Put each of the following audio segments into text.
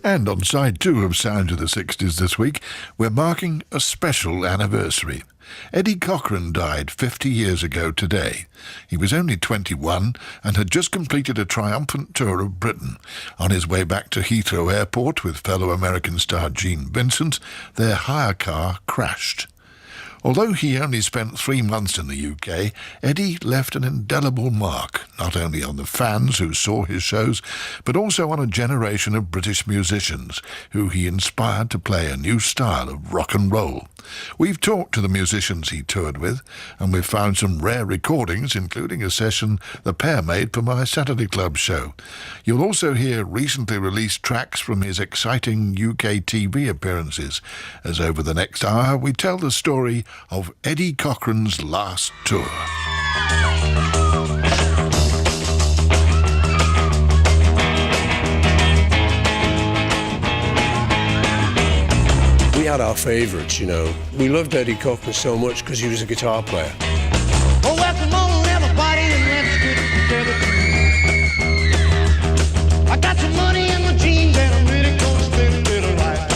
And on side 2 of Sounds of the 60s this week, we're marking a special anniversary. Eddie Cochran died 50 years ago today. He was only 21 and had just completed a triumphant tour of Britain. On his way back to Heathrow Airport with fellow American star Gene Vincent, their hire car crashed. Although he only spent 3 months in the UK, Eddie left an indelible mark, not only on the fans who saw his shows, but also on a generation of British musicians who he inspired to play a new style of rock and roll. We've talked to the musicians he toured with, and we've found some rare recordings, including a session the pair made for my Saturday Club show. You'll also hear recently released tracks from his exciting UK TV appearances, as over the next hour we tell the story of Eddie Cochran's last tour. We had our favourites, you know. We loved Eddie Cochran so much because he was a guitar player. Oh, well, come on, everybody, and let's get together. I got some money in my jeans, and I'm really gonna spend it right.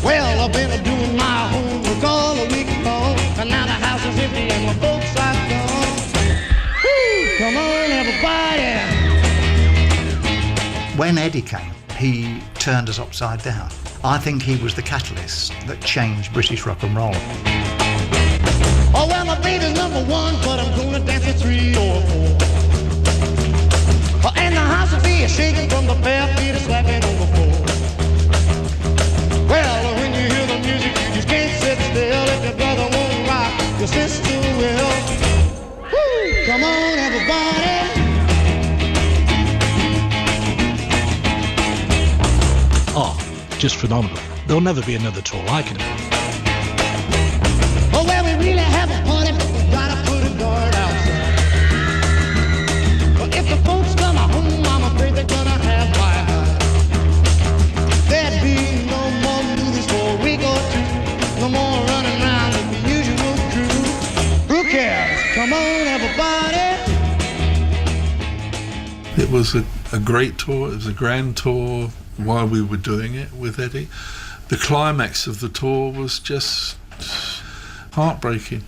Well, I've been doing my homework all the week long, and now the house is empty and my folks are gone. Woo! Come on, everybody. When Eddie came, he turned us upside down. I think he was the catalyst that changed British rock and roll. Oh, well, my baby's number 1, but I'm gonna dance at 3 or 4. And the house will be shaking from the bare feet slapping on the floor. Well, when you hear the music, you just can't sit still. If your brother won't rock, your sister will. Woo! Come on, everybody. Oh, just phenomenal. There'll never be another tour like it. Oh, well, we really have a party, but we gotta put a guard outside. But if the folks come home, I'm afraid they're gonna have my heart. There'd be no more movies for a week or 2. No more running around with the usual crew. Who cares? Come on, everybody. It was a great tour. It was a grand tour while we were doing it with Eddie. The climax of the tour was just heartbreaking.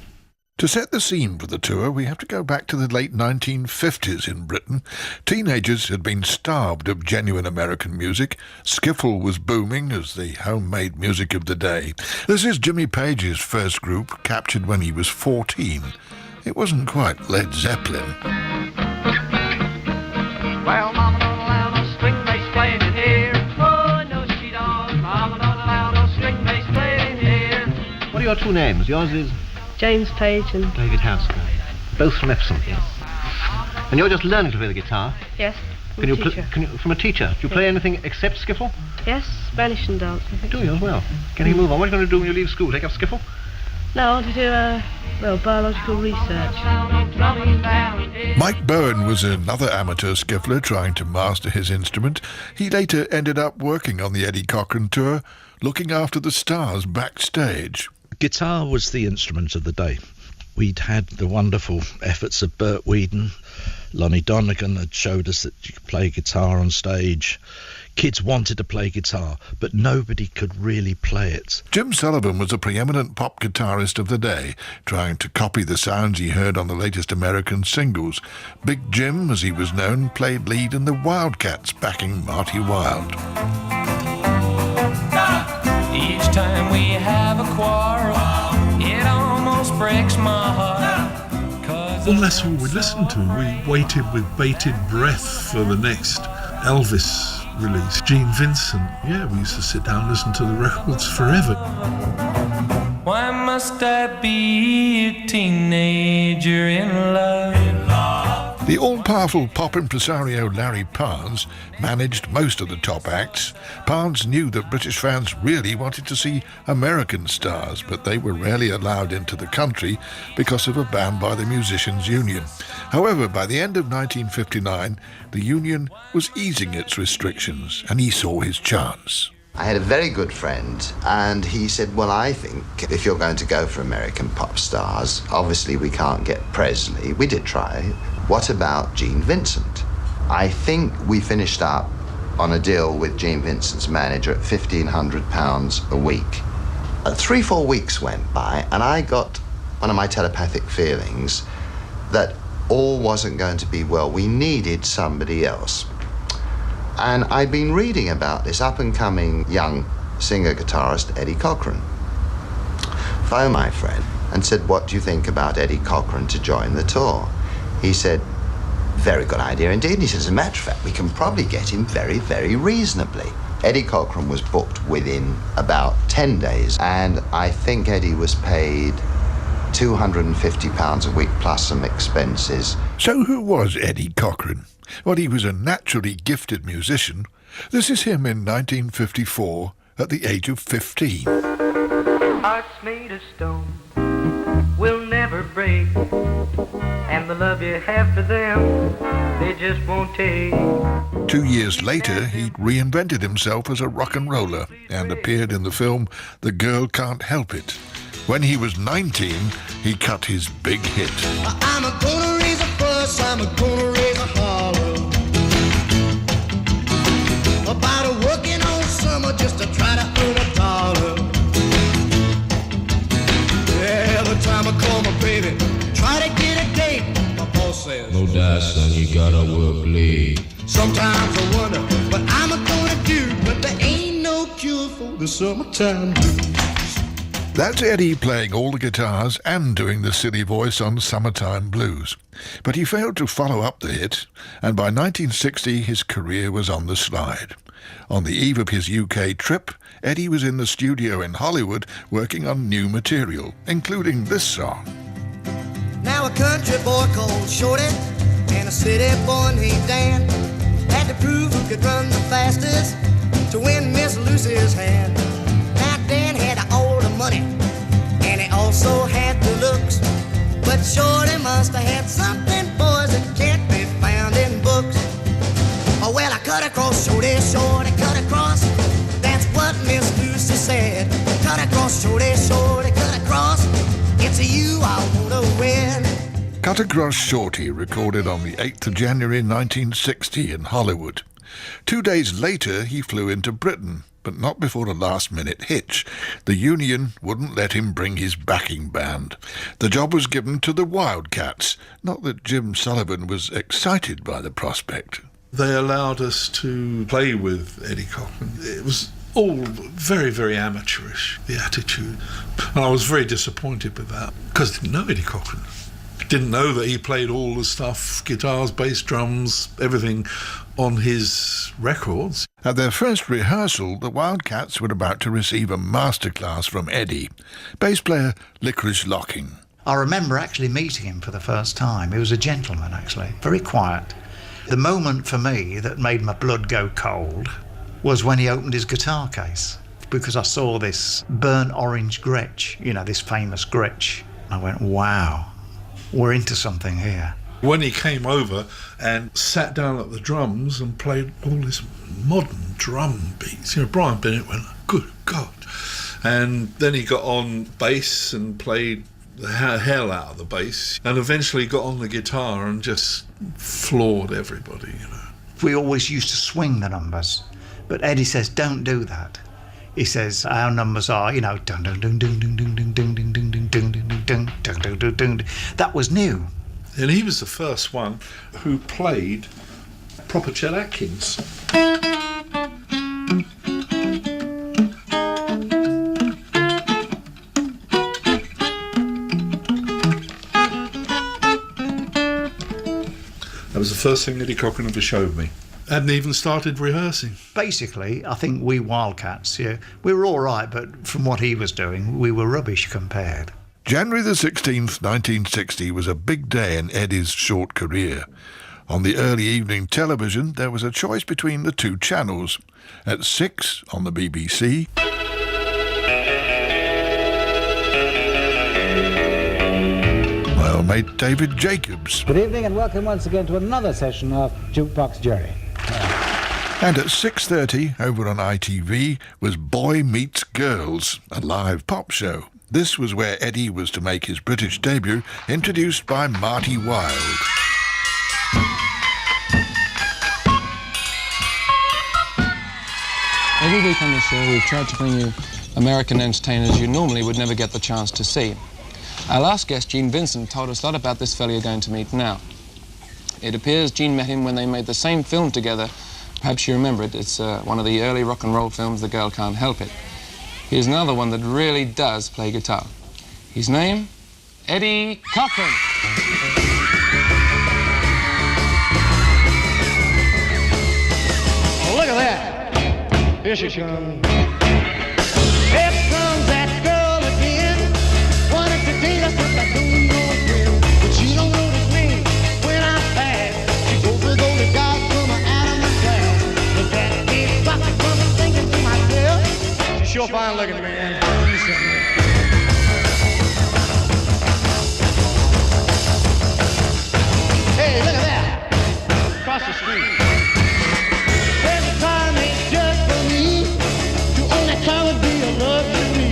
To set the scene for the tour, we have to go back to the late 1950s in Britain. Teenagers had been starved of genuine American music. Skiffle was booming as the homemade music of the day. This is Jimmy Page's first group, captured when he was 14. It wasn't quite Led Zeppelin. Well, Mama don't allow no string bass playing in here. Oh, no, she don't. Mama don't allow no string bass playing in here. What are your 2 names? Yours is? James Page and David Haskell. Both from Epsom. Yes. And you're just learning to play the guitar? Yes. From a teacher? Do you play anything except skiffle? Yes, Spanish and dance, I think. Do you as well? Getting a move on. What are you going to do when you leave school? Take up skiffle? No, I want to do biological research. Mike Bowen was another amateur skiffler trying to master his instrument. He later ended up working on the Eddie Cochran tour, looking after the stars backstage. Guitar was the instrument of the day. We'd had the wonderful efforts of Bert Weedon. Lonnie Donegan had showed us that you could play guitar on stage. Kids wanted to play guitar, but nobody could really play it. Jim Sullivan was a preeminent pop guitarist of the day, trying to copy the sounds he heard on the latest American singles. Big Jim, as he was known, played lead in the Wildcats, backing Marty Wilde. Each time we have a quarrel, it almost breaks my heart. Well, that's all we listened to. We waited with bated breath for the next Elvis release. Gene Vincent, yeah, we used to sit down and listen to the records forever. Why must I be a teenager in love? The all-powerful pop impresario Larry Parnes managed most of the top acts. Parnes knew that British fans really wanted to see American stars, but they were rarely allowed into the country because of a ban by the Musicians' Union. However, by the end of 1959, the union was easing its restrictions, and he saw his chance. I had a very good friend, and he said, well, I think if you're going to go for American pop stars, obviously we can't get Presley. We did try. What about Gene Vincent? I think we finished up on a deal with Gene Vincent's manager at £1,500 a week. 3-4 weeks went by, and I got one of my telepathic feelings that all wasn't going to be well. We needed somebody else. And I'd been reading about this up-and-coming young singer-guitarist, Eddie Cochran. Phoned my friend and said, what do you think about Eddie Cochran to join the tour? He said, very good idea indeed. He said, as a matter of fact, we can probably get him very, very reasonably. Eddie Cochran was booked within about 10 days, and I think Eddie was paid £250 a week plus some expenses. So who was Eddie Cochran? Well, he was a naturally gifted musician. This is him in 1954 at the age of 15. Hearts made of stone will never break, and the love you have for them, they just won't take. 2 years later, he reinvented himself as a rock and roller and appeared in the film The Girl Can't Help It. When he was 19, he cut his big hit. I'm gonna raise a fuss, I'm gonna raise a holler about working all summer just to try to earn a dollar. Every time I call my baby, try to get a date, my boss says, no doubt, son, you gotta work late. Sometimes I wonder what I'm gonna do, but there ain't no cure for the summertime blues. That's Eddie playing all the guitars and doing the silly voice on Summertime Blues. But he failed to follow up the hit, and by 1960 his career was on the slide. On the eve of his UK trip, Eddie was in the studio in Hollywood working on new material, including this song. Now a country boy called Shorty and a city boy named Dan had to prove who could run the fastest to win Miss Lucy's hand. Now Dan had all the money and he also had the looks, but Shorty must have had something, boys, that can't be found in books. Oh well, I cut across Shorty, Shorty, cut across. That's what Miss Lucy said. Cut across Shorty, Shorty, cut across. It's you I wanna win. Cut Across Shorty, recorded on the 8th of January 1960 in Hollywood. 2 days later, he flew into Britain, but not before a last-minute hitch. The union wouldn't let him bring his backing band. The job was given to the Wildcats, not that Jim Sullivan was excited by the prospect. They allowed us to play with Eddie Cochran. It was all very, very amateurish, the attitude. And I was very disappointed with that, because I didn't know Eddie Cochran. Didn't know that he played all the stuff, guitars, bass, drums, everything on his records. At their first rehearsal, the Wildcats were about to receive a masterclass from Eddie, bass player Licorice Locking. I remember actually meeting him for the first time. He was a gentleman, actually, very quiet. The moment for me that made my blood go cold was when he opened his guitar case, because I saw this burnt orange Gretsch, you know, this famous Gretsch. I went, wow, we're into something here. When he came over and sat down at the drums and played all this modern drum beats, you know, Brian Bennett went, good God. And then he got on bass and played the hell out of the bass, and eventually got on the guitar and just floored everybody, you know. We always used to swing the numbers, but Eddie says, don't do that. He says, our numbers are, you know, dun dun dun dun dun dun dun dun dun dun dun dun dun dun dun dun dun. That was new. And he was the first one who played proper Chet Atkins. That was the first thing Eddie Cochran ever showed me. Hadn't even started rehearsing. Basically, I think we Wildcats, yeah, we were all right, but from what he was doing, we were rubbish compared. January the 16th, 1960 was a big day in Eddie's short career. On the early evening television, there was a choice between the two channels. At 6 on the BBC, my old mate David Jacobs. Good evening and welcome once again to another session of Jukebox Jerry. And at 6:30 over on ITV was Boy Meets Girls, a live pop show. This was where Eddie was to make his British debut, introduced by Marty Wilde. Every week on the show, we've tried to bring you American entertainers you normally would never get the chance to see. Our last guest, Gene Vincent, told us a lot about this fellow you're going to meet now. It appears Gene met him when they made the same film together. Perhaps you remember it. It's one of the early rock and roll films, The Girl Can't Help It. Here's another one that really does play guitar. His name, Eddie Cochran. Oh, look at that. Here she comes. Here comes that girl again. Wanted to date us with that moon going grin. But she don't notice me when I pass. She goes with all the guys from out of my class. But that big bucket from thinking to myself, she's sure fine looking, man. Hey, look at that. Across the street. There's a car made just for me. To own that car would be a luxury.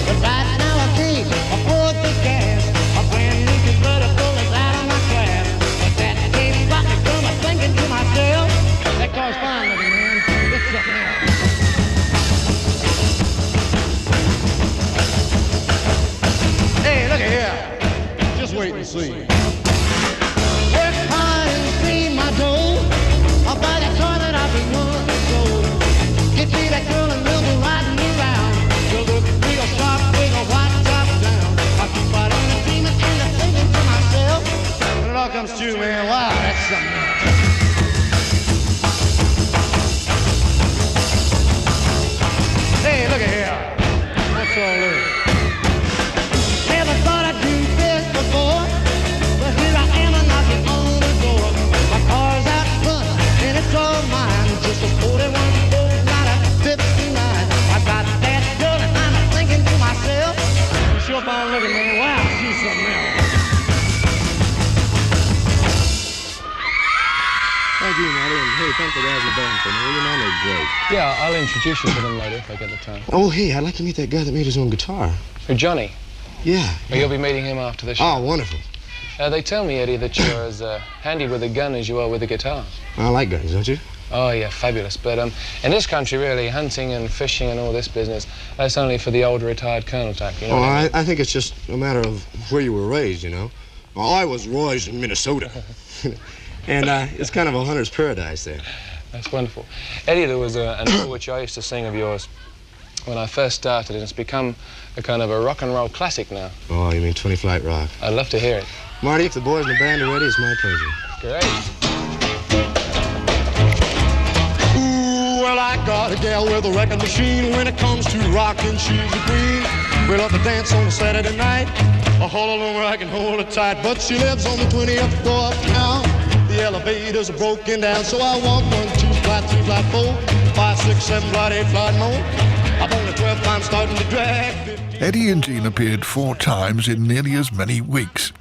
But right now I can't afford the gas. A brand new converter full is out of my class. But that big bucket from thinking to myself, that car's fine looking, man. It's something else. Hey, look at here. Just wait and see. Work hard and see my dough. I'll buy that car that I've been wanting so. Get me that girl and we'll go riding around. She'll look real sharp with a white top down. I'll keep right on the dreaming and the thinking to myself. When it all comes true, man, wow, that's something else. Hey, look at here. What's all this? Never thought I'd do this before, but here I am a knocking on the door. My car's out front and it's all mine. Just a 41 Ford, not a 59. I got that girl and I'm thinking to myself, you sure fine looking, man. Wow, she's something else. Thank you, Matty, and hey, thanks for having the band for me. Your man is great. Yeah, I'll introduce you to them later if I get the time. Oh, hey, I'd like to meet that guy that made his own guitar. Who, Johnny? Yeah. Oh, you'll be meeting him after the show. Oh, wonderful. They tell me, Eddie, that you're as handy with a gun as you are with a guitar. I like guns, don't you? Oh, yeah, fabulous. But in this country, really, hunting and fishing and all this business, that's only for the old retired colonel type, you know? Oh, I think it's just a matter of where you were raised, you know. Well, I was raised in Minnesota. And it's kind of a hunter's paradise there. That's wonderful. Eddie, there was a novel which I used to sing of yours when I first started, and it's become a kind of a rock and roll classic now. Oh, you mean 20 Flight Rock? I'd love to hear it. Marty, if the boys in the band are ready, it's my pleasure. Great. Ooh, well, I got a gal with a wrecking machine. When it comes to rocking, she's a queen. We love to dance on a Saturday night. A all alone where I can hold her tight. But she lives on the 20th floor uptown. The elevators are broken down, so I walk 1, 2, flight 3, flight 4, 5, 6, 7, flight 8, flight more. I'm on the 12th, I'm starting to drag. Eddie and Gene appeared 4 times in nearly as many weeks.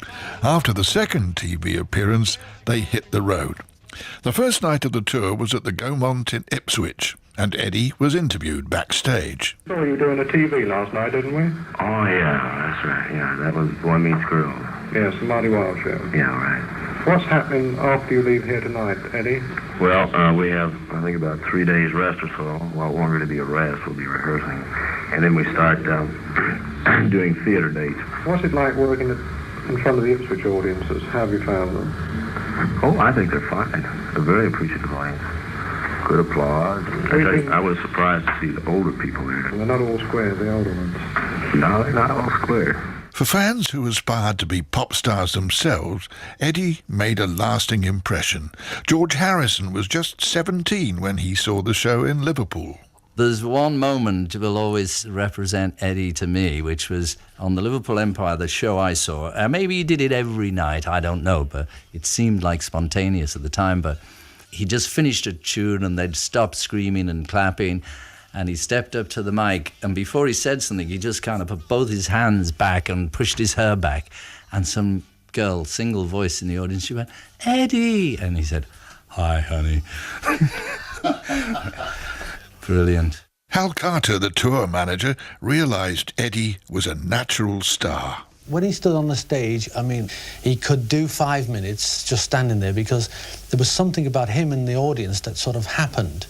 After the second TV appearance, they hit the road. The first night of the tour was at the Gaumont in Ipswich, and Eddie was interviewed backstage. Well, we were doing a TV last night, didn't we? Oh, yeah, that's right. Yeah, that was Boy Meets Girl. Yes, the Marty Wilde show. Yeah, right. What's happening after you leave here tonight, Eddie? Well, we have, I think, about 3 days rest or so. Well, it won't really be a rest. We'll be rehearsing. And then we start doing theater dates. What's it like working in front of the Ipswich audiences? How have you found them? Oh, I think they're fine. They're very appreciative audience. Good applause. I was surprised to see the older people there. They're not all square, the older ones. No, they're not all square. For fans who aspired to be pop stars themselves, Eddie made a lasting impression. George Harrison was just 17 when he saw the show in Liverpool. There's one moment that will always represent Eddie to me, which was on the Liverpool Empire, the show I saw. Maybe he did it every night, I don't know, but it seemed like spontaneous at the time. But he just finished a tune and they'd stop screaming and clapping. And he stepped up to the mic, and before he said something, he just kind of put both his hands back and pushed his hair back. And some girl, single voice in the audience, she went, "Eddie!" And he said, "Hi, honey." Brilliant. Hal Carter, the tour manager, realised Eddie was a natural star. When he stood on the stage, I mean, he could do 5 minutes just standing there because there was something about him and the audience that sort of happened.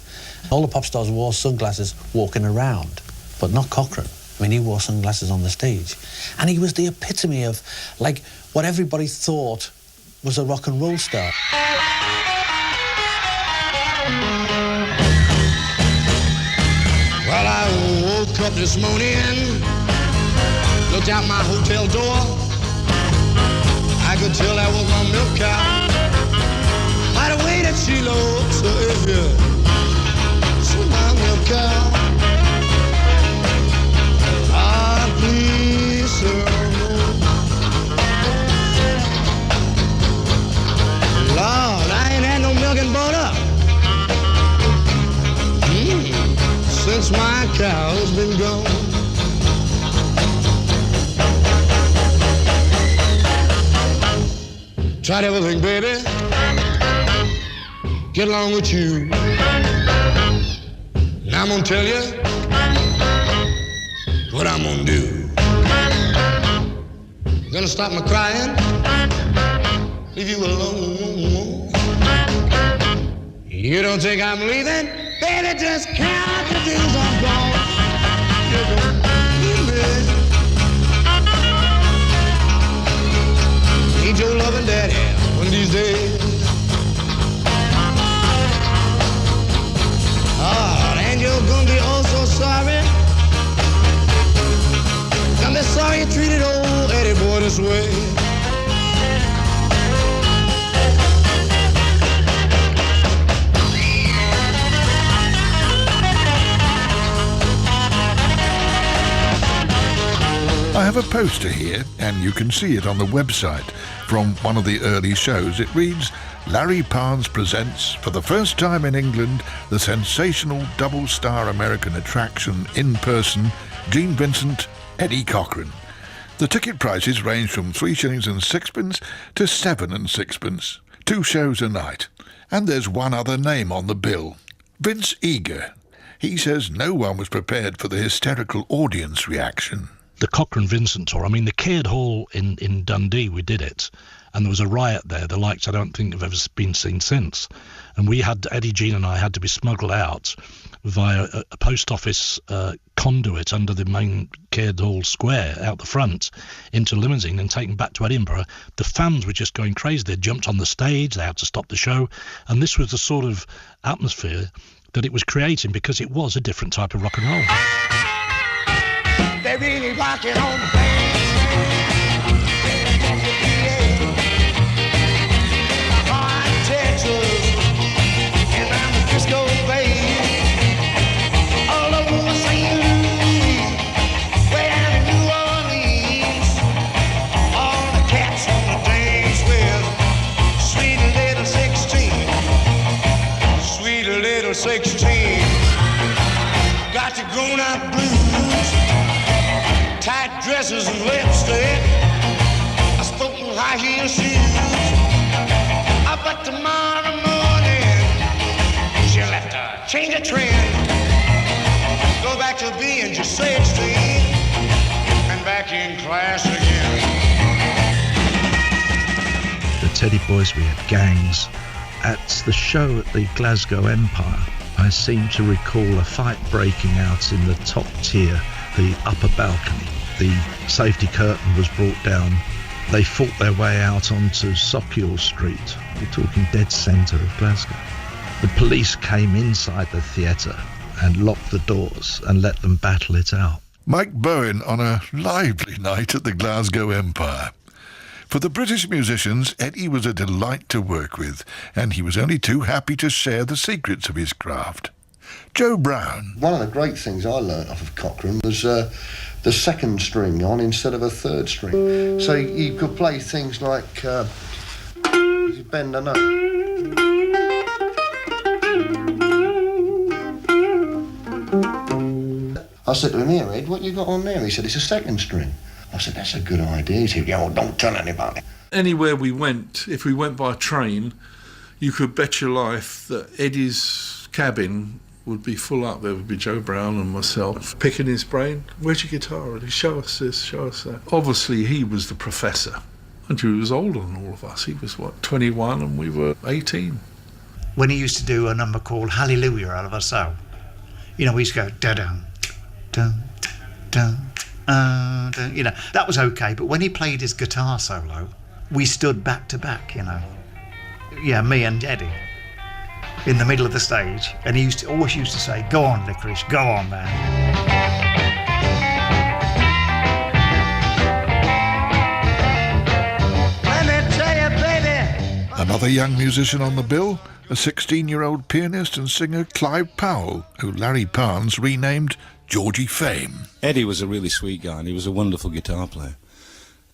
All the pop stars wore sunglasses walking around, but not Cochrane. I mean, he wore sunglasses on the stage. And he was the epitome of, like, what everybody thought was a rock and roll star. Well, I woke up this morning, looked out my hotel door. I could tell that was my milk cow. By the way that she looks, she's my milk cow. Ah, please, sir. Lord, I ain't had no milk and butter since my cow's been gone. Tried everything, baby. Get along with you. Now I'm gonna tell you what I'm gonna do. I'm gonna stop my crying, leave you alone. You don't think I'm leaving? Baby, just count the days I'm gone. You're gonna leave me. Need your loving daddy one of these days. Oh, and you're gonna be oh so sorry. Gonna be sorry you treated old Eddie boy this way. I have a poster here, and you can see it on the website, from one of the early shows. It reads, Larry Parnes presents, for the first time in England, the sensational double-star American attraction in person, Gene Vincent, Eddie Cochran. The ticket prices range from 3 shillings and 6pence to 7 and 6pence. 2 shows a night. And there's one other name on the bill, Vince Eager. He says no one was prepared for the hysterical audience reaction. The Cochran Vincent tour, I mean, the Caird Hall in Dundee, we did it, and there was a riot there, the likes I don't think have ever been seen since. And we had, Eddie, Gene and I had to be smuggled out via a post office conduit under the main Caird Hall square out the front into limousine and taken back to Edinburgh. The fans were just going crazy. They jumped on the stage, they had to stop the show, and this was the sort of atmosphere that it was creating because it was a different type of rock and roll. They really rockin' on the band. Texas and down the Frisco Bay, all over St. Louis, way down in New Orleans, all the cats on the dance with sweet little 16, sweet little 16, got the grown-up blues. Tight dresses and lipstick, I spoken high heel shoes. But tomorrow morning, she'll have to change a trend, go back to being just 16, and back in class again. The Teddy Boys, we had gangs. At the show at the Glasgow Empire, I seem to recall a fight breaking out in the top tier, the upper balcony. The safety curtain was brought down. They fought their way out onto Sochiel Street. We're talking dead centre of Glasgow. The police came inside the theatre and locked the doors and let them battle it out. Mike Bowen on a lively night at the Glasgow Empire. For the British musicians, Eddie was a delight to work with, and he was only too happy to share the secrets of his craft. Joe Brown. One of the great things I learnt off of Cochrane was the second string on instead of a third string. So you could play things like you bend a note. I said to him, here, Ed, what you got on there? He said, it's a second string. I said, that's a good idea. He said, oh, don't tell anybody. Anywhere we went, if we went by train, you could bet your life that Eddie's cabin would be full up. There would be Joe Brown and myself picking his brain. Where's your guitar? Eddie? Show us this, show us that. Obviously, he was the professor. And he was older than all of us. He was, 21 and we were 18. When he used to do a number called Hallelujah out of a soul, You know, we used to go dun dun dun dun. You know, that was okay. But when he played his guitar solo, we stood back to back. You know, yeah, me and Eddie in the middle of the stage, and he always used to say, "Go on, Licorice, go on, man." Another young musician on the bill, a 16-year-old pianist and singer Clive Powell, who Larry Parnes renamed Georgie Fame. Eddie was a really sweet guy, and he was a wonderful guitar player.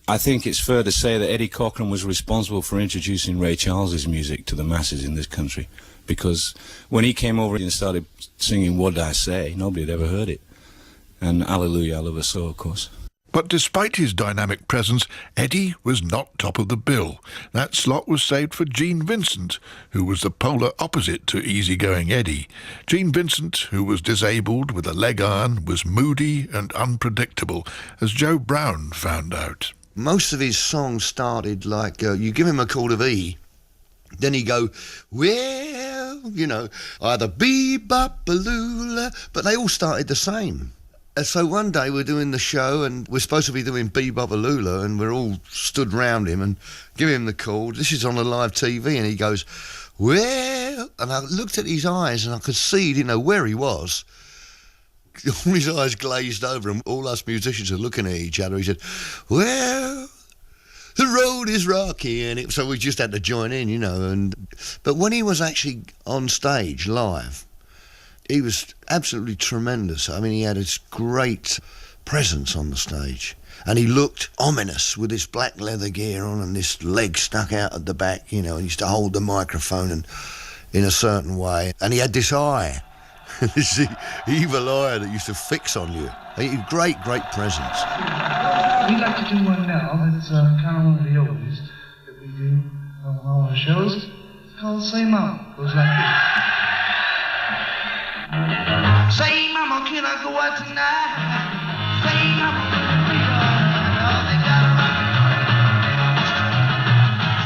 I think it's fair to say that Eddie Cochran was responsible for introducing Ray Charles's music to the masses in this country, because when he came over and started singing What Did I Say, nobody had ever heard it. And Hallelujah, I Love Her So, of course. But despite his dynamic presence, Eddie was not top of the bill. That slot was saved for Gene Vincent, who was the polar opposite to easygoing Eddie. Gene Vincent, who was disabled with a leg iron, was moody and unpredictable, as Joe Brown found out. Most of his songs started like, you give him a chord of E, then he'd go, well, you know, either bee-bop-a-loola, but they all started the same. And so one day we're doing the show and we're supposed to be doing Bee-Bop-a-Lula, and we're all stood round him and give him the chord. This is on a live TV, and he goes, well, and I looked at his eyes and I could see he didn't know where he was. All his eyes glazed over, and all us musicians are looking at each other. He said, well, the road is rocky, and so we just had to join in, you know. But when he was actually on stage live, he was absolutely tremendous. I mean, he had this great presence on the stage, and he looked ominous with this black leather gear on and this leg stuck out at the back, you know, and he used to hold the microphone and in a certain way. And he had this eye, this evil eye that used to fix on you. Great presence. We'd like to do one now that's kind of one of the oldies that we do on all our shows. It's called Say Mama. It goes like this. Say, mama, can I go out tonight? Say, mama, oh, they got a rock.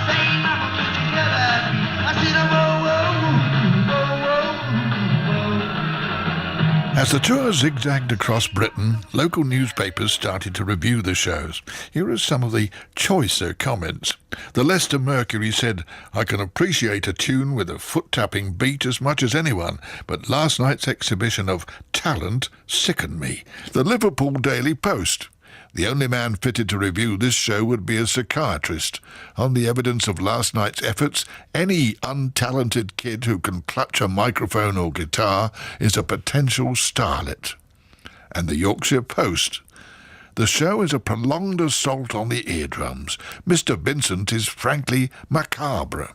Say, mama, can you hear that beat? I said, whoa, whoa, whoa, whoa. As the tour zigzagged across Britain, local newspapers started to review the shows. Here are some of the choicer comments. The Leicester Mercury said, I can appreciate a tune with a foot-tapping beat as much as anyone, but last night's exhibition of talent sickened me. The Liverpool Daily Post. The only man fitted to review this show would be a psychiatrist. On the evidence of last night's efforts, any untalented kid who can clutch a microphone or guitar is a potential starlet. And the Yorkshire Post. The show is a prolonged assault on the eardrums. Mr. Vincent is frankly macabre.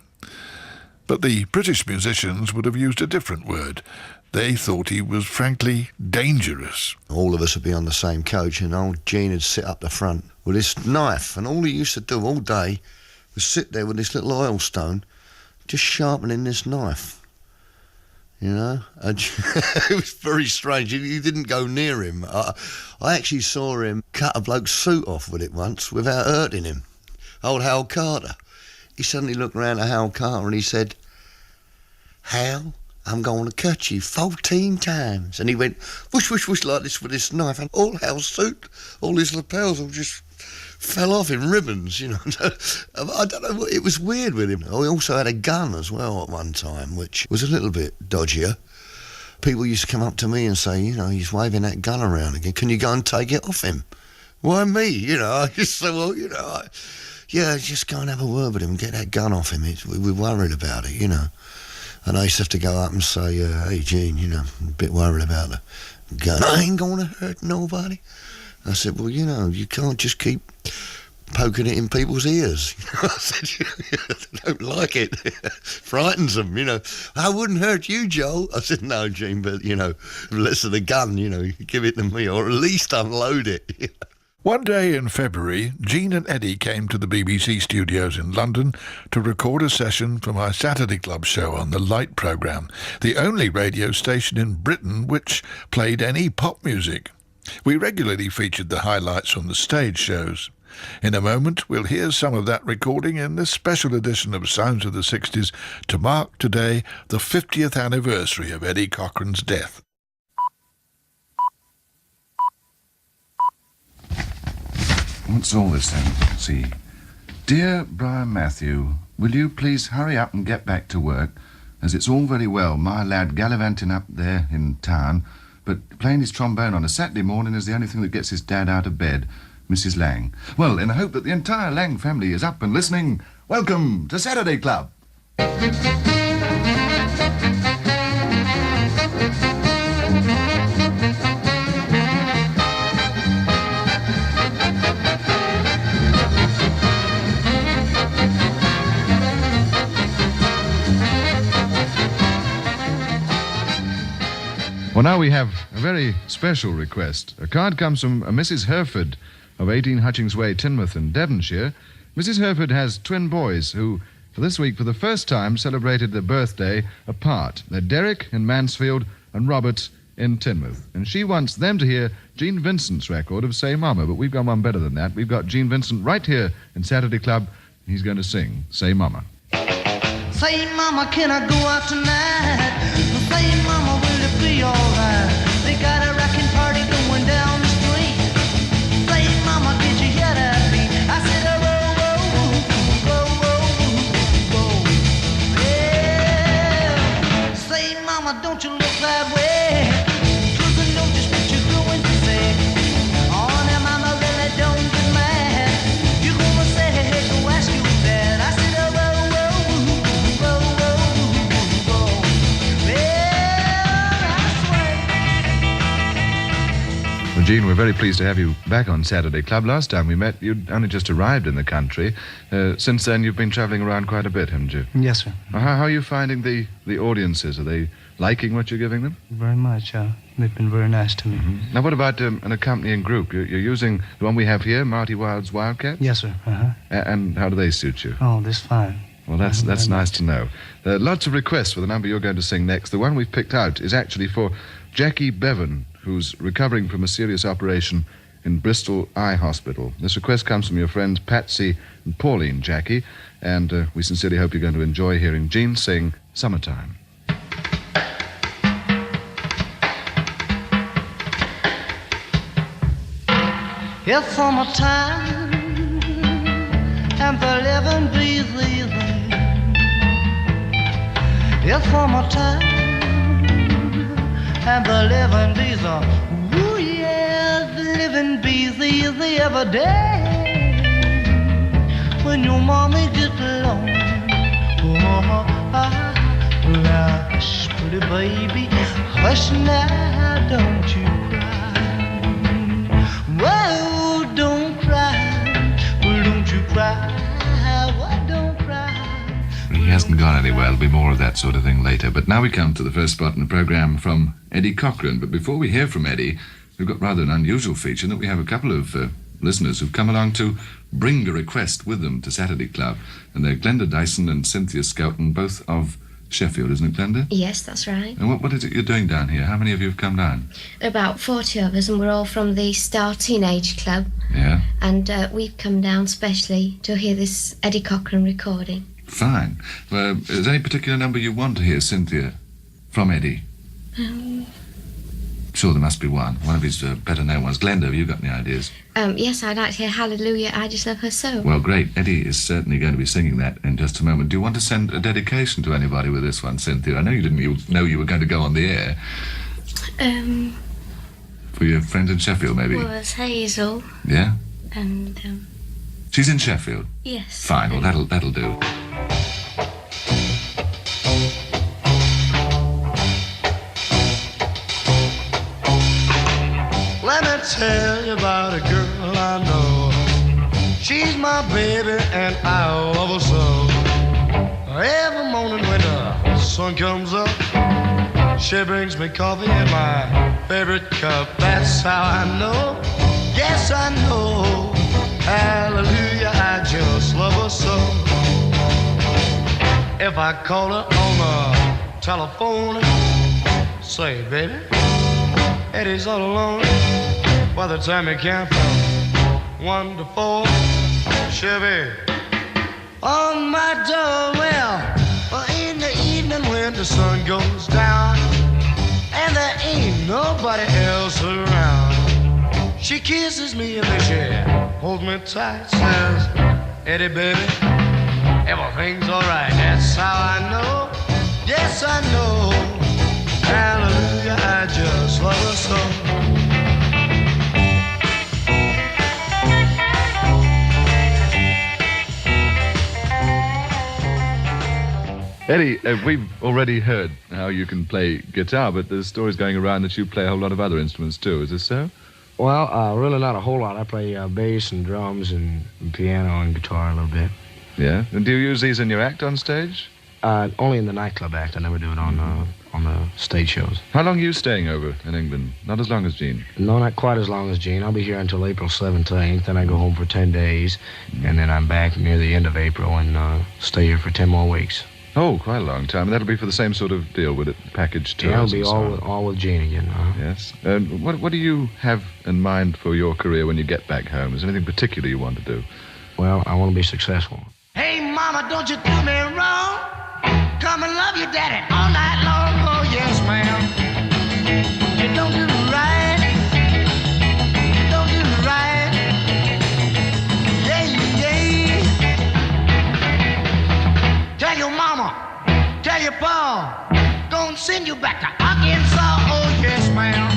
But the British musicians would have used a different word. They thought he was frankly dangerous. All of us would be on the same coach, and old Gene would sit up the front with this knife, and all he used to do all day was sit there with this little oil stone, just sharpening this knife. You know, it was very strange. You didn't go near him. I actually saw him cut a bloke's suit off with it once without hurting him. Old Hal Carter. He suddenly looked round at Hal Carter and he said, Hal, I'm going to cut you 14 times. And he went whoosh, whoosh, whoosh like this with this knife, and all Hal's suit, all his lapels all just fell off in ribbons, you know. I don't know, it was weird with him. He also had a gun as well at one time, which was a little bit dodgier. People used to come up to me and say, you know, he's waving that gun around again. Can you go and take it off him? Why me? You know, I just said, well, you know, just go and have a word with him and get that gun off him. We're worried about it, you know. And I used to have to go up and say, hey, Gene, you know, I'm a bit worried about the gun. I ain't going to hurt nobody. I said, well, you know, you can't just keep poking it in people's ears. I said, I don't like it. Frightens them, you know. I wouldn't hurt you, Joel. I said, no, Gene, but, you know, less of the gun, you know, give it to me, or at least unload it. One day in February, Gene and Eddie came to the BBC studios in London to record a session for my Saturday Club show on the Light programme, the only radio station in Britain which played any pop music. We regularly featured the highlights from the stage shows. In a moment, we'll hear some of that recording in this special edition of Sounds of the 60s to mark today the 50th anniversary of Eddie Cochran's death. What's all this then? Let's see. Dear Brian Matthew, will you please hurry up and get back to work, as it's all very well my lad gallivanting up there in town, but playing his trombone on a Saturday morning is the only thing that gets his dad out of bed, Mrs. Lang. Well, in the hope that the entire Lang family is up and listening, welcome to Saturday Club. Well, now we have a very special request. A card comes from Mrs. Hereford of 18 Hutchings Way, Teignmouth in Devonshire. Mrs. Hereford has twin boys who, for this week, for the first time, celebrated their birthday apart. They're Derek in Mansfield and Robert in Teignmouth. And she wants them to hear Gene Vincent's record of Say Mama, but we've got one better than that. We've got Gene Vincent right here in Saturday Club. He's going to sing Say Mama. Say, Mama, can I go out tonight? Say, Mama, will it be alright? They got a rockin' party going down the street. Say, Mama, did you hear that beat? I said, oh, whoa, whoa, whoa, whoa, whoa. Yeah. Say, Mama, don't you look that way? Cause I know just what you're going to say. Oh, now, Mama, really don't get mad. You're gonna say, hey, go ask you that. I said, oh, Well, Gene, we're very pleased to have you back on Saturday Club. Last time we met, you'd only just arrived in the country. Since then, you've been travelling around quite a bit, haven't you? Yes, sir. How are you finding the audiences? Are they liking what you're giving them? Very much. They've been very nice to me. Mm-hmm. Now, what about an accompanying group? You're using the one we have here, Marty Wilde's Wildcats? Yes, sir. And how do they suit you? Oh, this fine. Well, that's nice to know. There are lots of requests for the number you're going to sing next. The one we've picked out is actually for Jackie Bevan, who's recovering from a serious operation in Bristol Eye Hospital. This request comes from your friends Patsy and Pauline, Jackie, and we sincerely hope you're going to enjoy hearing Gene sing Summertime. It's summertime and the living bees easy. It's summertime and the living bees are, ooh yeah, the living bees easy every day. When your mommy gets alone, hush, pretty baby, hush now, don't you cry. Whoa, don't cry, don't you cry, whoa, don't cry. He hasn't gone anywhere. There'll be more of that sort of thing later. But now we come to the first spot in the programme from Eddie Cochran. But before we hear from Eddie, we've got rather an unusual feature that we have a couple of listeners who've come along to bring a request with them to Saturday Club. And they're Glenda Dyson and Cynthia Skelton, both of Sheffield, isn't it, Glenda? Yes, that's right. And what is it you're doing down here? How many of you have come down? About 40 of us, and we're all from the Star Teenage Club. Yeah. And we've come down specially to hear this Eddie Cochran recording. Fine. Well, is there any particular number you want to hear, Cynthia, from Eddie? Sure, there must be one. One of his better known ones. Glenda, have you got any ideas? Yes, I'd like to hear Hallelujah, I Just Love Her So. Well, great. Eddie is certainly going to be singing that in just a moment. Do you want to send a dedication to anybody with this one, Cynthia? I know you didn't know you were going to go on the air. For your friends in Sheffield, maybe? Well, it's Hazel. Yeah? And, She's in Sheffield? Yes. Fine, well, that'll do. Let me tell you about a girl I know. She's my baby and I love her so. Every morning when the sun comes up, she brings me coffee in my favorite cup. That's how I know, yes I know. Hallelujah, I just love her so. If I call her on the telephone, say, baby, Eddie's all alone. By the time he can't from 1 to 4, she'll be on my door. Well, in the evening when the sun goes down and there ain't nobody else around, she kisses me and then she holds me tight, says, Eddie, baby, everything's alright. That's how I know, yes, I know. Hallelujah, I just love her so. Eddie, we've already heard how you can play guitar, but there's stories going around that you play a whole lot of other instruments too. Is this so? Well, really not a whole lot. I play bass and drums and piano and guitar a little bit. Yeah? And do you use these in your act on stage? Only in the nightclub act. I never do it on the stage shows. How long are you staying over in England? Not as long as Gene? No, not quite as long as Gene. I'll be here until April 17th, then I go home for 10 days, and then I'm back near the end of April and stay here for 10 more weeks. Oh, quite a long time. And that'll be for the same sort of deal with it, packaged tours. Yeah, it'll be all with Gene again. Yes. What do you have in mind for your career when you get back home? Is there anything particular you want to do? Well, I want to be successful. Hey, mama, don't you do me wrong. Come and love your daddy all night long. Oh, yes, ma'am. You don't do right. You don't do right. Yeah, yeah. Tell your mama, tell your pa, gonna send you back to Arkansas. Oh, yes, ma'am.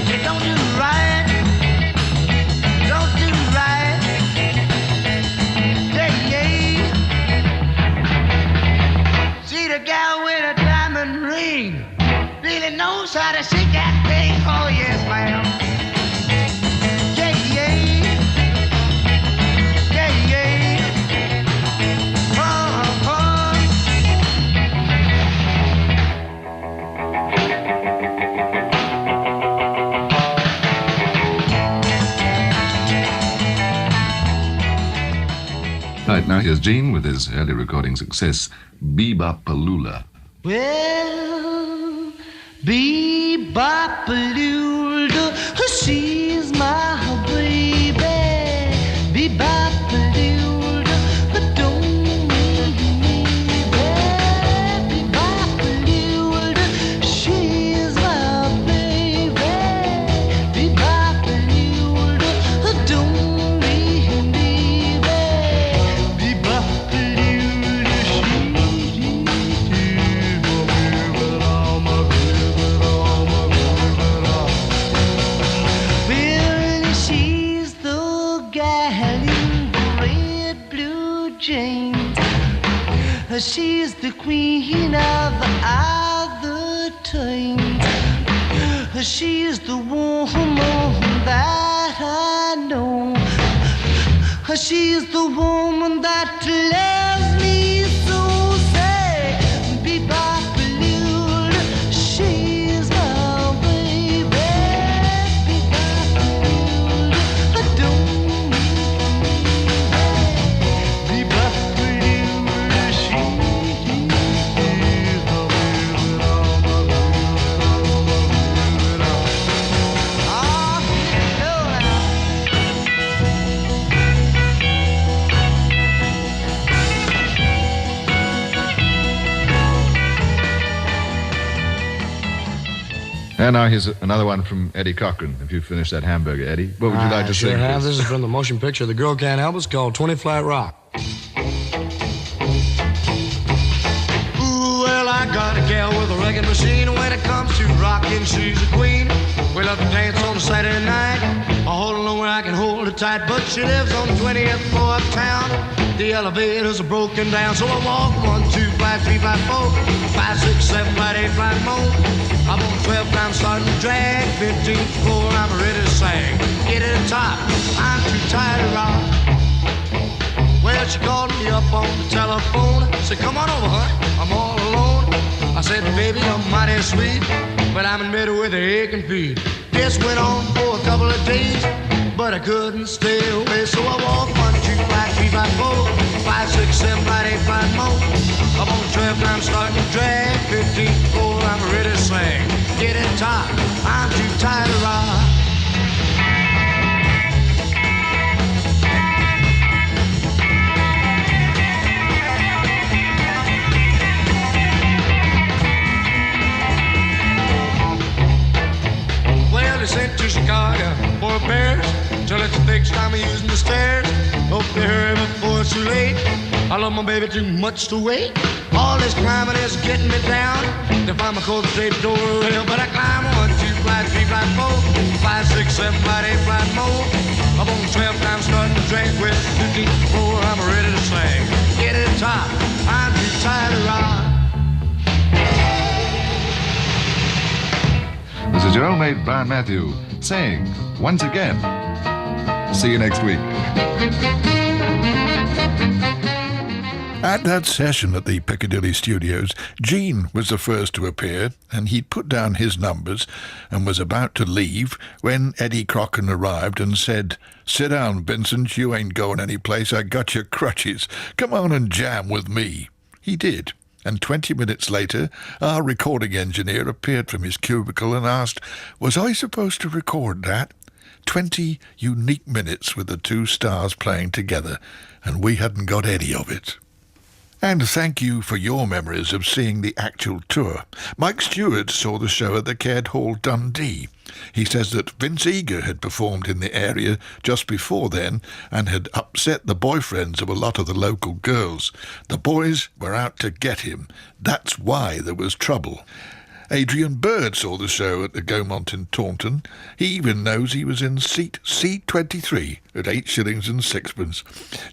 You don't do right. You don't do right. Yeah, yeah. See the gal with a diamond ring really knows how to shake that thing. Oh, yes, ma'am. Yeah, yeah. Yeah, yeah. Right, now here's Gene with his early recording success, Bebop-A-Lula. Well, bebop-a-lula, she's my baby. Bebop-a-lula, don't leave me, baby. Bebop-a-lula, she's my baby. Bebop-a-lula, don't leave me, baby. Bebop-a-lula, well, she's the gal in the red blue jeans. She's the queen of other times. She's the woman that I know. She's the woman that loves me so. Say, bebop-a-lula, she's my baby. Bebop-a-lula, don't bebop-a-lula, she's And now here's another one from Eddie Cochran. If you finish that hamburger, Eddie, what would you like to sure sing? have. Chris? This is from the motion picture The Girl Can't Help Us, called 20 Flat Rock. Ooh, well, I got a gal with a wrecking machine. When it comes to rocking, she's a queen. We love to dance on a Saturday night. I hold alone where I can hold her tight, but she lives on 20th floor uptown. The elevators are broken down, so I walk 1, 2, 5, 3, 5, 4, 5, 6, 7, 8, 9 more. I'm on 12th, I'm starting to drag. 15th floor, I'm ready to sing. Get to the top, I'm too tired to rock. Well, she called me up on the telephone. Said, come on over, honey, I'm all alone. I said, baby, you're mighty sweet, but I'm in the middle with a aching feet. This went on for a couple of days, but I couldn't stay away. So I walked 1, 2, 5, 3, 5, 4, 5, 6, 7, 8, 9 more. I'm on 12th, I'm starting to drag. 15th floor, I'm ready to sing. Get it top, I'm too tired to rock. Well, they sent to Chicago for repairs till it's fixed. I'm using the stairs. Hope they hurry before it's too late. I love my baby too much to wait. All this climbing is getting me down. If I'm a cold straight door, well, but I climb 1, 2, flight, 3, flight, 4, 5, 6, 7, flight, 8, flight, more. I'm on 12 times starting to drink with 15th floor. I'm ready to sing. Get it top. I'm too tired to rock. This is your old mate Brian Matthew saying once again, see you next week. At that session at the Piccadilly Studios, Gene was the first to appear, and he'd put down his numbers and was about to leave when Eddie Cochran arrived and said, "Sit down, Vincent, you ain't going any place. I got your crutches. Come on and jam with me." He did, and 20 minutes later, our recording engineer appeared from his cubicle and asked, "Was I supposed to record that?" 20 unique minutes with the two stars playing together, and we hadn't got any of it. And thank you for your memories of seeing the actual tour. Mike Stewart saw the show at the Caird Hall, Dundee. He says that Vince Eager had performed in the area just before then and had upset the boyfriends of a lot of the local girls. The boys were out to get him. That's why there was trouble. Adrian Bird saw the show at the Gaumont in Taunton. He even knows he was in seat C23 at 8 shillings and sixpence.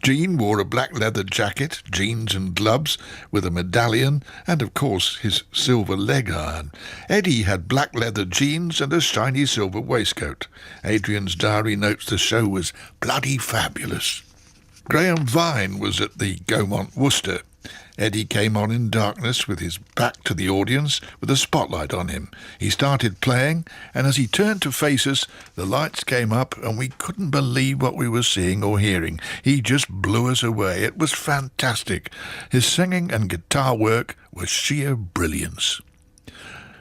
Gene wore a black leather jacket, jeans and gloves with a medallion and, of course, his silver leg iron. Eddie had black leather jeans and a shiny silver waistcoat. Adrian's diary notes the show was bloody fabulous. Graham Vine was at the Gaumont, Worcester. Eddie came on in darkness with his back to the audience with a spotlight on him. He started playing, and as he turned to face us, the lights came up and we couldn't believe what we were seeing or hearing. He just blew us away. It was fantastic. His singing and guitar work was sheer brilliance.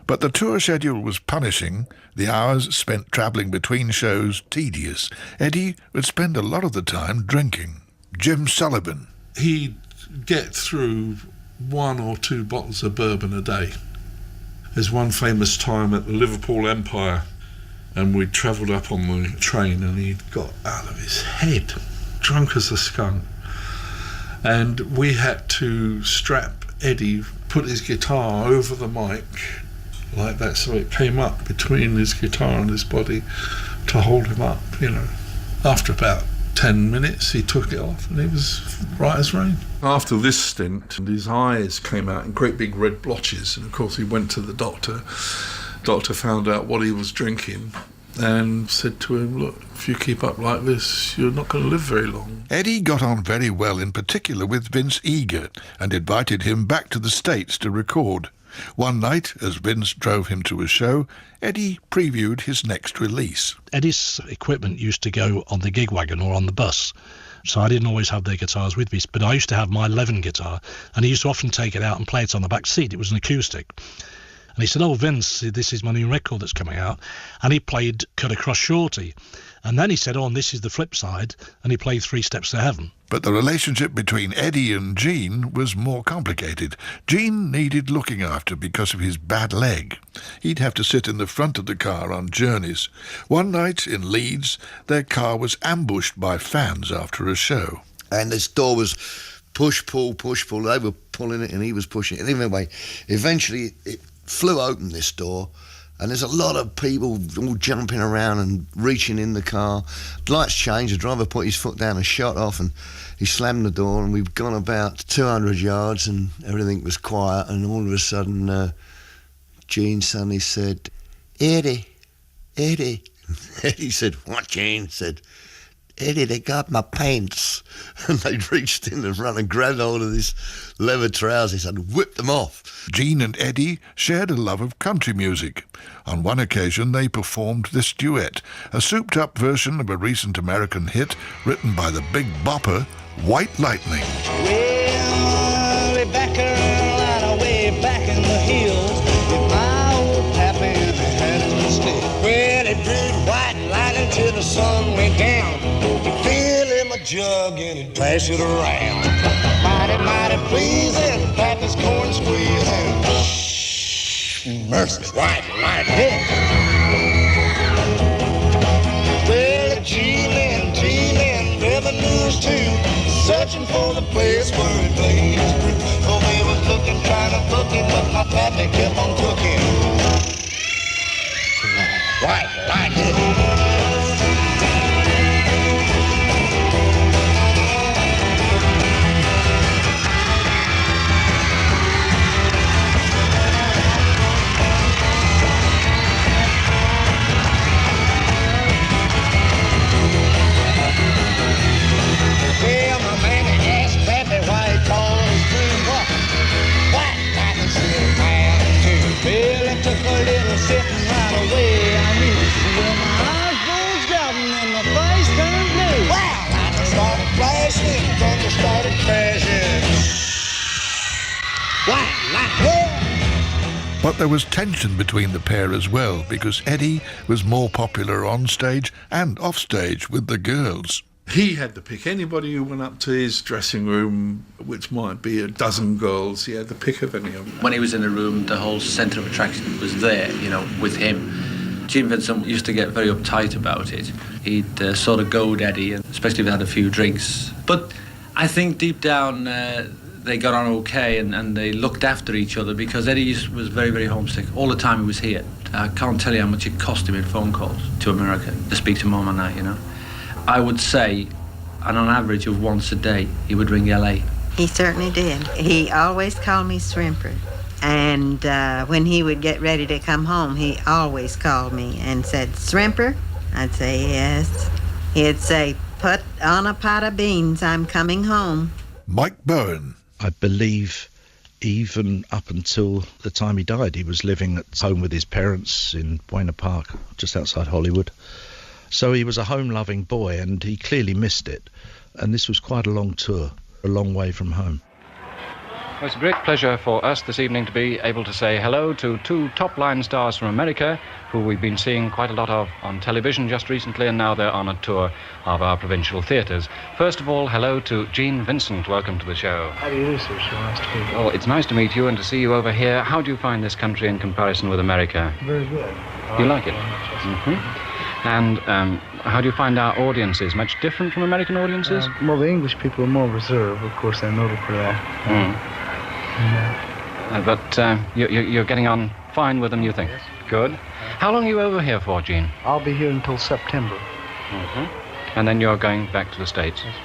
But the tour schedule was punishing, the hours spent travelling between shows tedious. Eddie would spend a lot of the time drinking. Jim Sullivan. He'd get through 1 or 2 bottles of bourbon a day. There's one famous time at the Liverpool Empire, and we travelled up on the train and he'd got out of his head, drunk as a skunk. And we had to strap Eddie, put his guitar over the mic like that so it came up between his guitar and his body to hold him up, you know. After about 10 minutes he took it off and he was right as rain. After this stint, his eyes came out in great big red blotches, and of course he went to the doctor. Doctor found out what he was drinking and said to him, "Look, if you keep up like this, you're not going to live very long." Eddie got on very well, in particular with Vince Eager, and invited him back to the States to record. One night, as Vince drove him to a show, Eddie previewed his next release. Eddie's equipment used to go on the gig wagon or on the bus, so I didn't always have their guitars with me, but I used to have my Levin guitar, and he used to often take it out and play it on the back seat. It was an acoustic. And he said, "Oh, Vince, this is my new record that's coming out." And he played Cut Across Shorty. And then he said, "Oh, and this is the flip side," and he played 3 Steps to Heaven. But the relationship between Eddie and Gene was more complicated. Gene needed looking after because of his bad leg. He'd have to sit in the front of the car on journeys. One night in Leeds, their car was ambushed by fans after a show. And this door was push, pull. They were pulling it and he was pushing it. Anyway, eventually it flew open, this door, and there's a lot of people all jumping around and reaching in the car. Lights changed, the driver put his foot down and shot off, and he slammed the door, and we've gone about 200 yards and everything was quiet, and all of a sudden Gene suddenly said, Eddie. Eddie said, "What, Gene?" Said, "Eddie, they got my pants." And they reached in and run and grabbed hold of his leather trousers and whipped them off. Gene and Eddie shared a love of country music. On one occasion, they performed this duet, a souped-up version of a recent American hit written by the Big Bopper, White Lightning. Well, way back in Carolina, way back in the hills, with my old pappy had his mistake. Well, it brewed white lightning till the sun went down. He'd fill in my jug and he'd pass it around. Mighty, mighty pleasing, pappy's corn squeezing. Mercy, white lightning. Well, Gene, for the place where it plays. So they was looking, trying to book it, but my pappy kept on cooking. White like it. Yeah, my man asked Pappy why he called his dream what? White like a shit man too. Well, it took a little sitting right away. I knew when my eyes goes gouging and my face turned blue. Wow, lightning started flashing, thunder started crashing. White like But there was tension between the pair as well, because Eddie was more popular on stage and off stage with the girls. He had to pick anybody who went up to his dressing room, which might be a dozen girls. He had the pick of any of them. When he was in the room, the whole centre of attraction was there, you know, with him. Gene Vincent used to get very uptight about it. He'd sort of goad Eddie, especially if they had a few drinks. But I think deep down they got on okay and they looked after each other, because Eddie was very, very homesick all the time he was here. I can't tell you how much it cost him in phone calls to America to speak to Mum and I, you know. I would say, and on average of once a day, he would ring LA. He certainly did. He always called me Shrimper. And when he would get ready to come home, he always called me and said, Shrimper? I'd say, yes. He'd say, put on a pot of beans, I'm coming home. Mike Bowen. I believe even up until the time he died, he was living at home with his parents in Buena Park, just outside Hollywood. So he was a home-loving boy, and he clearly missed it. And this was quite a long tour, a long way from home. Well, it's a great pleasure for us this evening to be able to say hello to two top-line stars from America, who we've been seeing quite a lot of on television just recently, and now they're on a tour of our provincial theatres. First of all, hello to Gene Vincent. Welcome to the show. How do you do, sir? So nice to meet you. Well, it's nice to meet you and to see you over here. How do you find this country in comparison with America? Very good. You like it? Mm-hmm. And how do you find our audiences? Much different from American audiences? Well, the English people are more reserved, of course, they're noted for that. But you're getting on fine with them, you think? Yes. Good. How long are you over here for, Gene? I'll be here until September. Mm-hmm. And then you're going back to the States? Yes.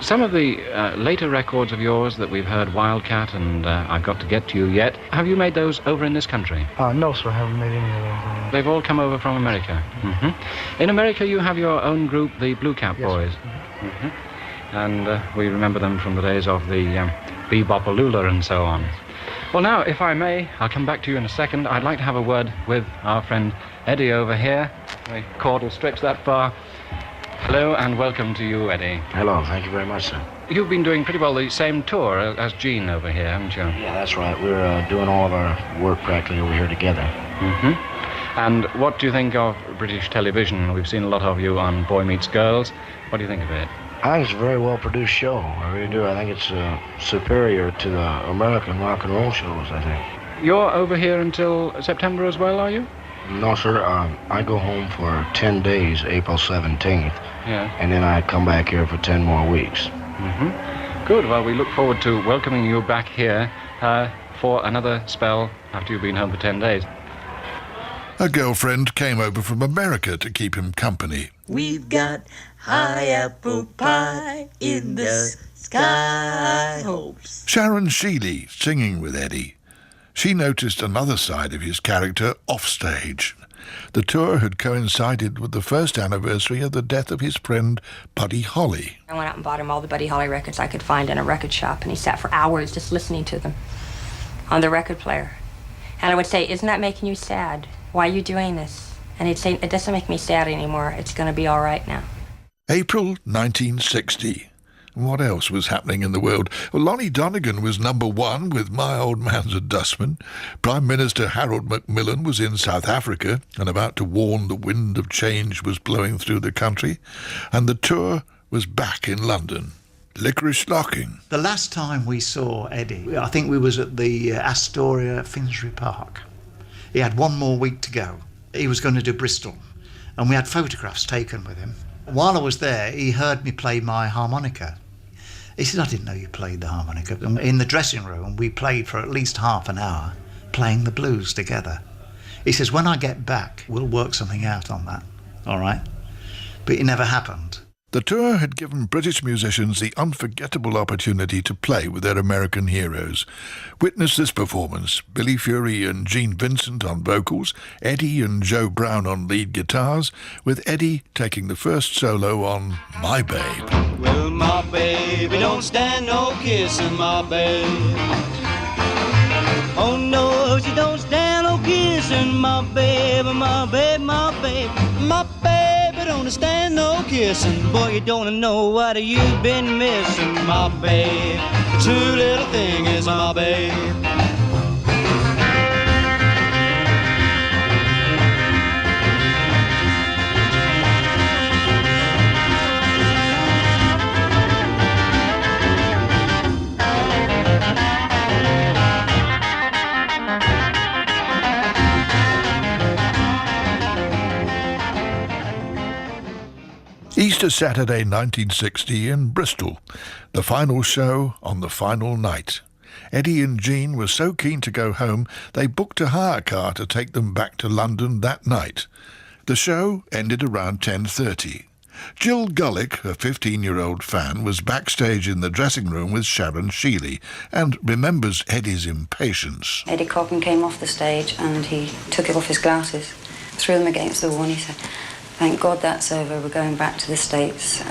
Some of the later records of yours that we've heard, Wildcat and I've Got to Get to You Yet, have you made those over in this country? No, sir, I haven't made any of those. They've all come over from America? Mm-hmm. In America, you have your own group, the Blue Cap Boys. Mm-hmm. And we remember them from the days of the Bebopaloola and so on. Well, now, if I may, I'll come back to you in a second. I'd like to have a word with our friend Eddie over here. The cord will stretch that far. Hello and welcome to you, Eddie. Hello, thank you very much, sir. You've been doing pretty well the same tour as Gene over here, haven't you? Yeah, that's right. We're doing all of our work practically over here together. Mm-hmm. And what do you think of British television? We've seen a lot of you on Boy Meets Girls. What do you think of it? I think it's a very well-produced show. I really do. I think it's superior to the American rock and roll shows, I think. You're over here until September as well, are you? No, sir. I go home for 10 days, April 17th. Yeah. And then I come back here for 10 more weeks. Mm-hmm. Good. Well, we look forward to welcoming you back here for another spell after you've been home for 10 days. A girlfriend came over from America to keep him company. We've got high apple pie in the sky hopes. Sharon Sheely singing with Eddie. She noticed another side of his character offstage. The tour had coincided with the first anniversary of the death of his friend Buddy Holly. I went out and bought him all the Buddy Holly records I could find in a record shop, and he sat for hours just listening to them on the record player. And I would say, isn't that making you sad? Why are you doing this? And he'd say, it doesn't make me sad anymore. It's going to be all right now. April 1960. What else was happening in the world? Well, Lonnie Donegan was #1 with My Old Man's a Dustman. Prime Minister Harold Macmillan was in South Africa and about to warn the wind of change was blowing through the country. And the tour was back in London. Licorice Locking. The last time we saw Eddie, I think we was at the Astoria Finsbury Park. He had one more week to go. He was going to do Bristol, and we had photographs taken with him. While I was there, he heard me play my harmonica, He said, I didn't know you played the harmonica. And in the dressing room, we played for at least half an hour, playing the blues together. He says, when I get back, we'll work something out on that, all right? But it never happened. The tour had given British musicians the unforgettable opportunity to play with their American heroes. Witness this performance: Billy Fury and Gene Vincent on vocals, Eddie and Joe Brown on lead guitars, with Eddie taking the first solo on My Babe. Well, my baby don't stand no kissing, my babe. Oh no, she don't stand no kissing, my babe, my babe, my babe. My baby don't stand no kissing. Boy, you don't know what you've been missing, my babe. Too little thing is my babe. Easter Saturday 1960 in Bristol, the final show on the final night. Eddie and Gene were so keen to go home they booked a hire car to take them back to London that night. The show ended around 10:30. Jill Gullick, a 15-year-old fan, was backstage in the dressing room with Sharon Sheeley and remembers Eddie's impatience. Eddie Cochran came off the stage and he took off his glasses, threw them against the wall, and he said, "Thank God that's over, we're going back to the States."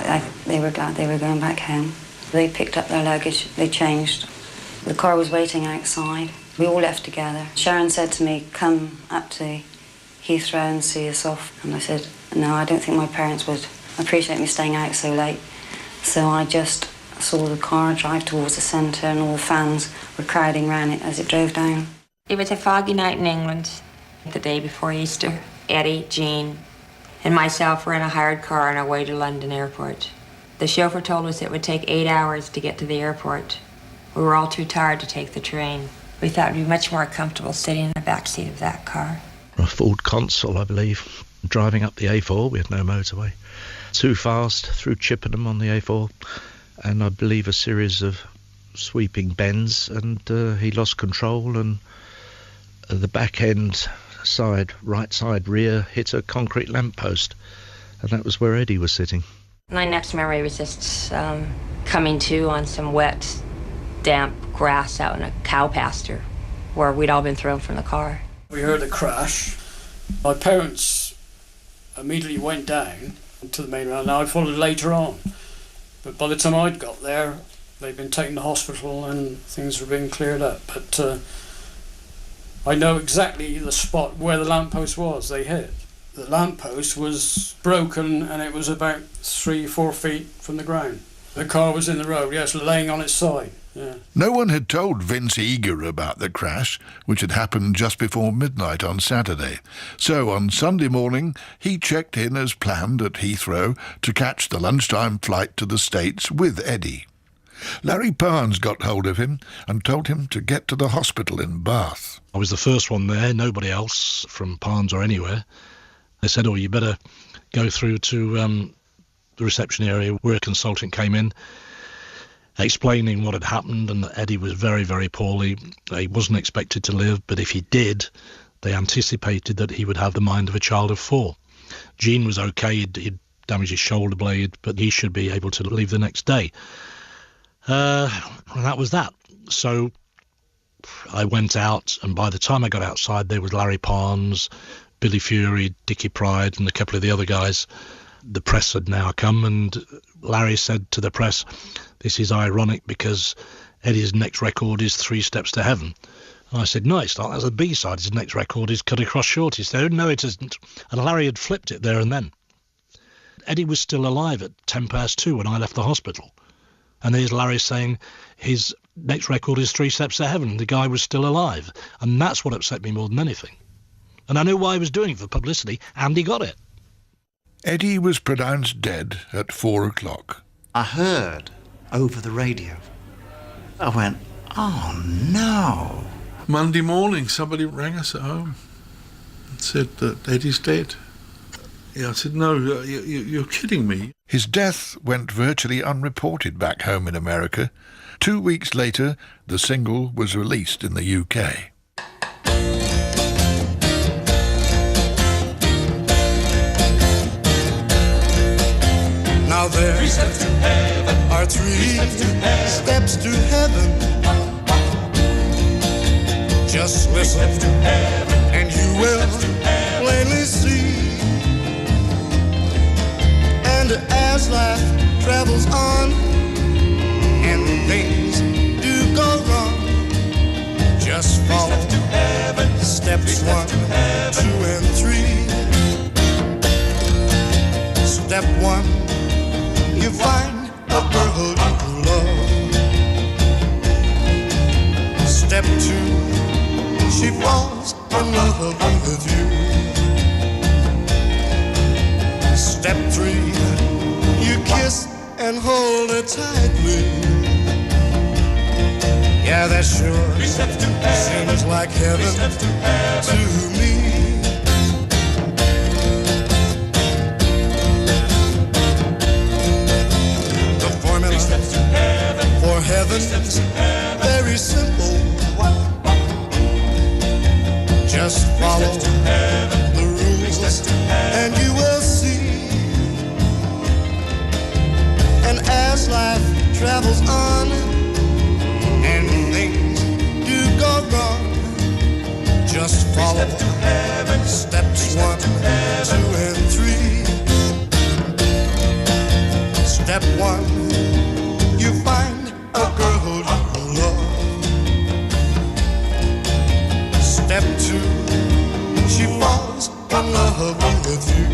They were glad they were going back home. They picked up their luggage, they changed. The car was waiting outside. We all left together. Sharon said to me, "Come up to Heathrow and see us off." And I said, "No, I don't think my parents would appreciate me staying out so late." So I just saw the car drive towards the centre and all the fans were crowding around it as it drove down. It was a foggy night in England, the day before Easter. Eddie, Gene, and myself were in a hired car on our way to London Airport. The chauffeur told us it would take 8 hours to get to the airport. We were all too tired to take the train. We thought it would be much more comfortable sitting in the back seat of that car. A Ford Consul, I believe, driving up the A4. We had no motorway. Too fast through Chippenham on the A4, and I believe a series of sweeping bends, and he lost control, and the back end side, right side rear, hit a concrete lamppost, and that was where Eddie was sitting. My next memory was just coming to on some wet, damp grass out in a cow pasture where we'd all been thrown from the car. We heard a crash. My parents immediately went down to the main road. Now I followed later on, but by the time I'd got there, they'd been taken to hospital and things were being cleared up. But I know exactly the spot where the lamppost was they hit. The lamppost was broken and it was about 3-4 feet from the ground. The car was in the road, yes, laying on its side. Yeah. No one had told Vince Eager about the crash, which had happened just before midnight on Saturday. So on Sunday morning, he checked in as planned at Heathrow to catch the lunchtime flight to the States with Eddie. Larry Parnes got hold of him and told him to get to the hospital in Bath. I was the first one there, nobody else from Parnes or anywhere. They said, "Oh, you better go through to the reception area," where a consultant came in, explaining what had happened and that Eddie was very, very poorly. He wasn't expected to live, but if he did, they anticipated that he would have the mind of a child of 4. Gene was okay, he'd damaged his shoulder blade, but he should be able to leave the next day. And that was that. So I went out, and by the time I got outside, there was Larry Parnes, Billy Fury, Dickie Pride, and a couple of the other guys. The press had now come, and Larry said to the press, "This is ironic because Eddie's next record is 3 Steps to Heaven." And I said, "No, it's not. That's a B-side. His next record is Cut Across Short." He said, "No, it isn't." And Larry had flipped it there and then. Eddie was still alive at 2:10 when I left the hospital. And there's Larry saying his next record is 3 Steps to Heaven. The guy was still alive. And that's what upset me more than anything. And I knew why he was doing it for publicity, and he got it. Eddie was pronounced dead at 4 o'clock. I heard over the radio. I went, "Oh no." Monday morning, somebody rang us at home and said that Eddie's dead. Yeah, I said, no, you're kidding me. His death went virtually unreported back home in America. 2 weeks later, the single was released in the UK. Now there are 3 steps to heaven. Just listen and you will plainly see. And as life travels on and things do go wrong, just follow steps 1, 2, and 3. Step 1, you find a girl you love. Step 2, she falls in love with you. Step 3, you kiss and hold her tightly. Yeah, that sure seems like heaven to me. The formula for heaven's very simple. Just follow the rules and you will see. And as life travels on and things do go wrong, just follow steps 1, 2, and 3. Step 1, you find a girl you love. Step 2, she falls in love with you.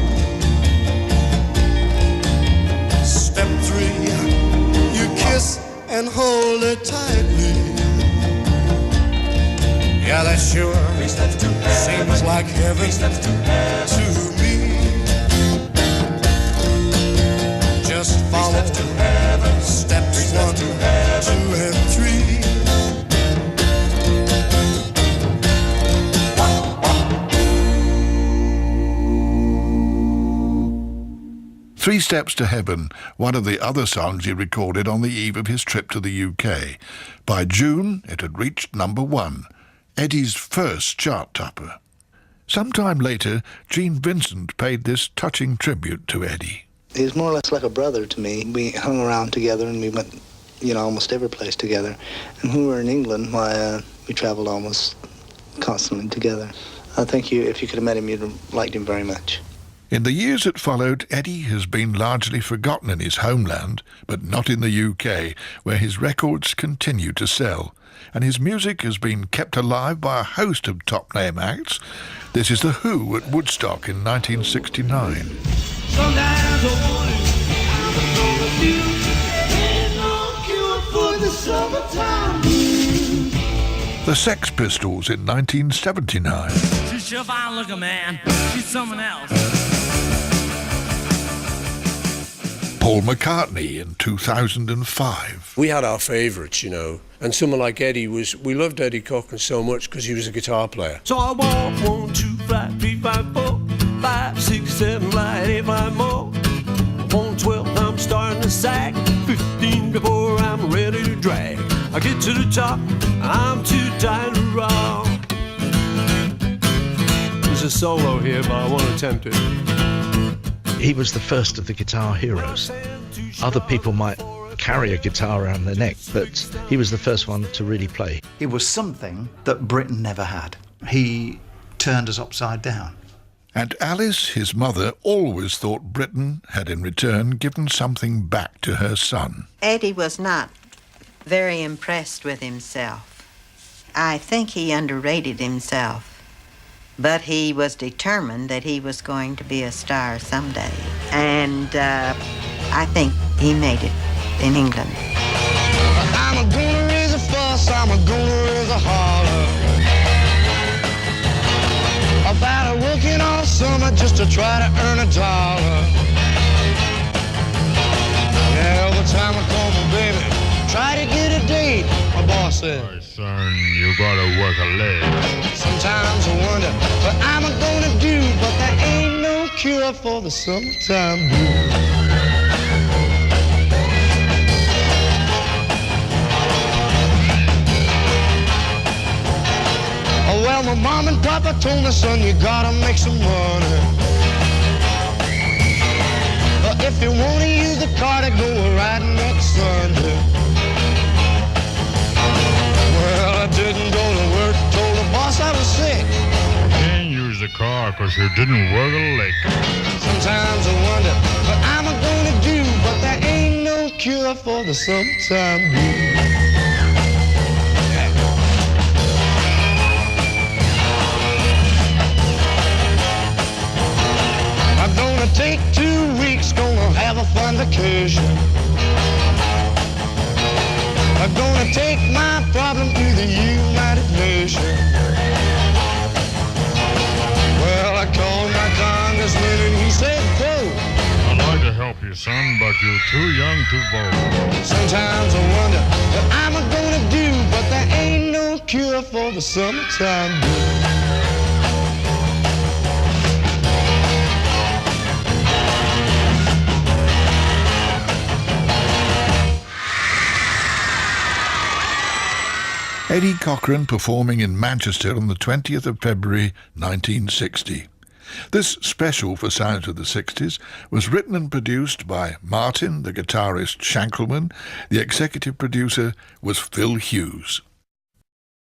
Step 3, you kiss and hold her tightly. Yeah, that sure seems like heaven to me. Just follow steps 1, 2, and 3. 3 Steps to Heaven, one of the other songs he recorded on the eve of his trip to the UK. By June, it had reached number 1, Eddie's first chart topper. Sometime later, Gene Vincent paid this touching tribute to Eddie. He was more or less like a brother to me. We hung around together and we went, almost every place together. And when we were in England, we traveled almost constantly together. I think if you could have met him, you'd have liked him very much. In the years that followed, Eddie has been largely forgotten in his homeland, but not in the UK, where his records continue to sell. And his music has been kept alive by a host of top-name acts. This is The Who at Woodstock in 1969. Sometimes I wonder if you ain't no cure for the summertime blues. The Sex Pistols in 1979. She's sure fine looking, man. She's someone else. Paul McCartney in 2005. We had our favourites, and someone like Eddie we loved Eddie Cochran so much because he was a guitar player. So I walk 1, 2, 5, 3, 5, 4, 5, 6, 7, 8, 8, 5 more. On 12, I'm starting to sag. 15 before I'm ready to drag. I get to the top, I'm too tired to rock. There's a solo here, but I won't attempt it. He was the first of the guitar heroes. Other people might carry a guitar around their neck, but he was the first one to really play. It was something that Britain never had. He turned us upside down. And Alice, his mother, always thought Britain had in return given something back to her son. Eddie was not very impressed with himself. I think he underrated himself. But he was determined that he was going to be a star someday. And I think he made it in England. I'm a gonna raise a fuss, I'm a gonna raise a holler about a working all summer just to try to earn $1. Yeah, all the time I call my baby, try to get a date. My boss said, "Hey, son, you gotta work a leg." Sometimes I wonder what I'm gonna do, but there ain't no cure for the summertime blues. Oh, well, my mom and papa told me, son, you gotta make some money. If you wanna use the car to go riding next Sunday. Well, I didn't go to work, told the boss I was sick. Can't use the car 'cause you didn't work a lick. Sometimes I wonder what I'm gonna do, but there ain't no cure for the summertime blues. I'm gonna take 2 weeks, gonna have a fun vacation. I'm gonna take my problem to the United Nations. Well, I called my congressman and he said, quote, I'd like to help you, son, but you're too young to vote. sometimes I wonder what I'm gonna do, but there ain't no cure for the summertime blues. Eddie Cochran performing in Manchester on the 20th of February 1960. This special for Sounds of the 60s was written and produced by Martin, the guitarist Shankelman. The executive producer was Phil Hughes.